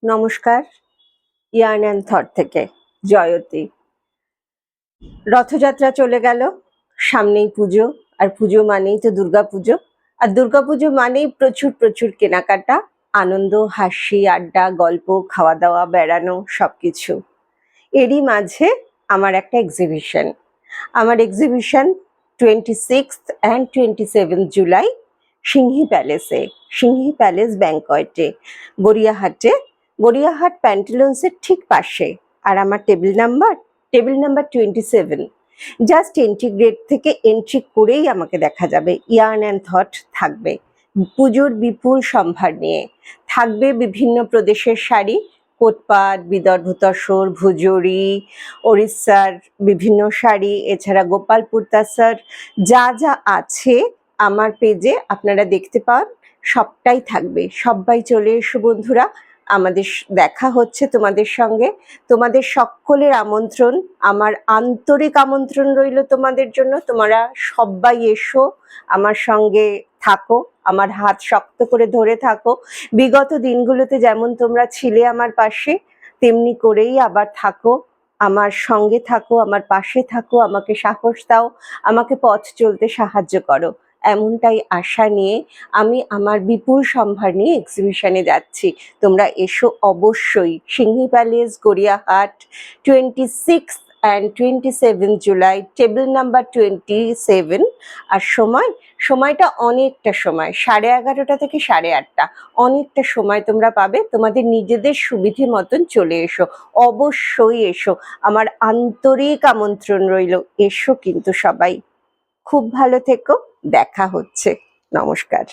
নমস্কার, yarn and thought থেকে জয়তী। রথযাত্রা চলে গেল, সামনেই পুজো, আর পুজো মানেই তো দুর্গাপুজো। আর দুর্গাপুজো মানেই প্রচুর প্রচুর কেনাকাটা, আনন্দ, হাসি, আড্ডা, গল্প, খাওয়া দাওয়া, বেড়ানো, সবকিছু। এরই মাঝে আমার একটা এক্সিবিশন। আমার exhibition 26th and 27th July Singhi প্যালেসে, সিংহি প্যালেস ব্যাংকয়েটে, গড়িয়াহাট প্যান্টালুন্সের ঠিক পাশে। আর আমার table number 27। Just entry gate থেকে এন্ট্রি করেই আমাকে দেখা যাবে। ইয়ার্ন অ্যান্ড থট থাকবে পুজোর বিপুল সম্ভার নিয়ে। থাকবে বিভিন্ন প্রদেশের শাড়ি, কোটপাট, বিদর্ভ তসর, ভুজুরি, ওড়িশার বিভিন্ন শাড়ি, এছাড়া গোপালপুর তাসার, যা যা আছে আমার পেজে আপনারা দেখতে পান, সবটাই থাকবে। সবাই চলে এসো বন্ধুরা, আমাদের দেখা হচ্ছে তোমাদের সঙ্গে। তোমাদের সকলের আমন্ত্রণ, আমার আন্তরিক আমন্ত্রণ রইল তোমাদের জন্য। তোমরা সবাই এসো, আমার সঙ্গে থাকো, আমার হাত শক্ত করে ধরে থাকো। বিগত দিনগুলোতে যেমন তোমরা ছিলে আমার পাশে, তেমনি করেই আবার থাকো, আমার সঙ্গে থাকো, আমার পাশে থাকো, আমাকে সাহস দাও, আমাকে পথ চলতে সাহায্য করো। এমনটাই আশা নিয়ে আমি আমার বিপুল সম্ভার নিয়ে এক্সিবিশনে যাচ্ছি। তোমরা এসো অবশ্যই। Singhi palace, Gariahat, 26 and 27 July, table number 27। আর সময়টা অনেকটা সময়, 11:30 থেকে 8:30, অনেকটা সময় তোমরা পাবে। তোমাদের নিজেদের সুবিধে মতন চলে এসো, অবশ্যই এসো। আমার আন্তরিক আমন্ত্রণ রইল, এসো কিন্তু সবাই। খুব ভালো থেকো, দেখা হচ্ছে। নমস্কার।